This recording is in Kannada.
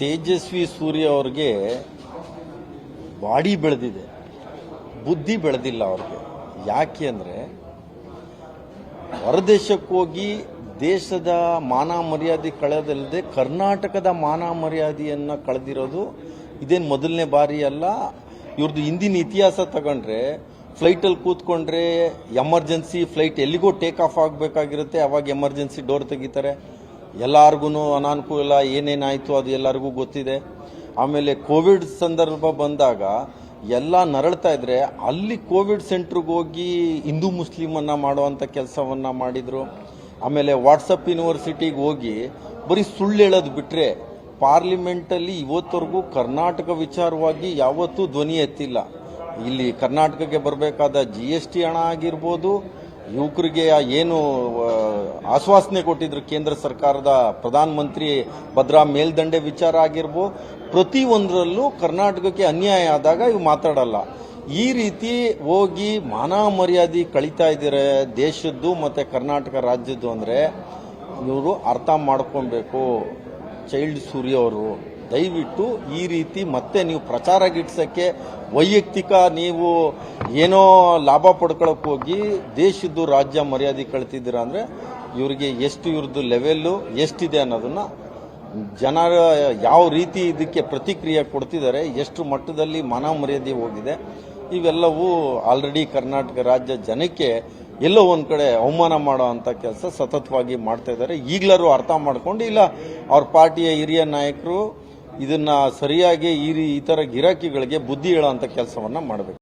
ತೇಜಸ್ವಿ ಸೂರ್ಯ ಅವ್ರಿಗೆ ಬಾಡಿ ಬೆಳೆದಿದೆ, ಬುದ್ಧಿ ಬೆಳೆದಿಲ್ಲ ಅವ್ರಿಗೆ. ಯಾಕೆ ಅಂದರೆ ಹೊರದೇಶಕ್ಕೆ ಹೋಗಿ ದೇಶದ ಮಾನ ಮರ್ಯಾದೆ ಕಳೆದಲ್ಲದೆ ಕರ್ನಾಟಕದ ಮಾನ ಮರ್ಯಾದೆಯನ್ನು ಕಳೆದಿರೋದು ಇದೇನು ಮೊದಲನೇ ಬಾರಿ ಅಲ್ಲ. ಇವ್ರದ್ದು ಹಿಂದಿನ ಇತಿಹಾಸ ತಗೊಂಡ್ರೆ ಫ್ಲೈಟಲ್ಲಿ ಕೂತ್ಕೊಂಡ್ರೆ ಎಮರ್ಜೆನ್ಸಿ ಫ್ಲೈಟ್ ಎಲ್ಲಿಗೋ ಟೇಕ್ ಆಫ್ ಆಗಬೇಕಾಗಿರುತ್ತೆ, ಅವಾಗ ಎಮರ್ಜೆನ್ಸಿ ಡೋರ್ ತೆಗಿತಾರೆ. ಎಲ್ಲಾರ್ಗು ಅನಾನುಕೂಲ ಏನೇನಾಯಿತು ಅದು ಎಲ್ಲರಿಗೂ ಗೊತ್ತಿದೆ. ಆಮೇಲೆ ಕೋವಿಡ್ ಸಂದರ್ಭ ಬಂದಾಗ ಎಲ್ಲ ನರಳ್ತಾ ಇದ್ರೆ ಅಲ್ಲಿ ಕೋವಿಡ್ ಸೆಂಟ್ರಿಗೆ ಹೋಗಿ ಹಿಂದೂ ಮುಸ್ಲಿಮನ್ನ ಮಾಡುವಂಥ ಕೆಲಸವನ್ನ ಮಾಡಿದ್ರು. ಆಮೇಲೆ ವಾಟ್ಸಪ್ ಯೂನಿವರ್ಸಿಟಿಗೆ ಹೋಗಿ ಬರೀ ಸುಳ್ಳು ಹೇಳೋದು ಬಿಟ್ರೆ ಪಾರ್ಲಿಮೆಂಟಲ್ಲಿ ಇವತ್ತವರೆಗೂ ಕರ್ನಾಟಕ ವಿಚಾರವಾಗಿ ಯಾವತ್ತೂ ಧ್ವನಿ ಎತ್ತಿಲ್ಲ. ಇಲ್ಲಿ ಕರ್ನಾಟಕಕ್ಕೆ ಬರಬೇಕಾದ GST ಹಣ ಆಗಿರ್ಬೋದು, ಯುವಕರಿಗೆ ಏನು ಆಶ್ವಾಸನೆ ಕೊಟ್ಟಿದ್ರು ಕೇಂದ್ರ ಸರ್ಕಾರದ ಪ್ರಧಾನಮಂತ್ರಿ ಭದ್ರಾ ಮೇಲ್ದಂಡೆ ವಿಚಾರ ಆಗಿರ್ಬೋದು, ಪ್ರತಿಯೊಂದರಲ್ಲೂ ಕರ್ನಾಟಕಕ್ಕೆ ಅನ್ಯಾಯ ಆದಾಗ ಇವು ಮಾತಾಡಲ್ಲ. ಈ ರೀತಿ ಹೋಗಿ ಮಾನ ಮರ್ಯಾದೆ ಕಳೀತಾ ಇದ್ದಾರೆ ದೇಶದ್ದು ಮತ್ತು ಕರ್ನಾಟಕ ರಾಜ್ಯದ್ದು. ಅಂದರೆ ಇವರು ಅರ್ಥ ಮಾಡ್ಕೊಬೇಕು. ಚೈಲ್ಡ್ ಸೂರ್ಯ ಅವರು ದಯವಿಟ್ಟು ಈ ರೀತಿ ಮತ್ತೆ ನೀವು ಪ್ರಚಾರ ಗಿಟ್ಸಕ್ಕೆ ವೈಯಕ್ತಿಕ ನೀವು ಏನೋ ಲಾಭ ಪಡ್ಕೊಳಕ್ಕೆ ಹೋಗಿ ದೇಶದ್ದು ರಾಜ್ಯ ಮರ್ಯಾದೆ ಕಳ್ತಿದ್ದೀರಾ ಅಂದರೆ ಇವರಿಗೆ ಎಷ್ಟು ಇವ್ರದ್ದು ಲೆವೆಲ್ಲು ಎಷ್ಟಿದೆ ಅನ್ನೋದನ್ನ ಜನರ ಯಾವ ರೀತಿ ಇದಕ್ಕೆ ಪ್ರತಿಕ್ರಿಯೆ ಕೊಡ್ತಿದ್ದಾರೆ, ಎಷ್ಟು ಮಟ್ಟದಲ್ಲಿ ಮಾನ ಮರ್ಯಾದೆ ಹೋಗಿದೆ, ಇವೆಲ್ಲವೂ ಆಲ್ರೆಡಿ ಕರ್ನಾಟಕ ರಾಜ್ಯ ಜನಕ್ಕೆ ಎಲ್ಲೋ ಒಂದು ಕಡೆ ಅವಮಾನ ಮಾಡೋ ಅಂಥ ಕೆಲಸ ಸತತವಾಗಿ ಮಾಡ್ತಾ ಇದ್ದಾರೆ. ಈಗಲಾರು ಅರ್ಥ ಮಾಡ್ಕೊಂಡು ಇಲ್ಲ ಅವ್ರ ಪಾರ್ಟಿಯ ಹಿರಿಯ ನಾಯಕರು ಇದನ್ನ ಸರಿಯಾಗಿ ಈ ಥರ ಗಿರಾಕಿಗಳಿಗೆ ಬುದ್ಧಿ ಹೇಳೋ ಅಂಥ ಕೆಲಸವನ್ನ ಮಾಡಬೇಕು.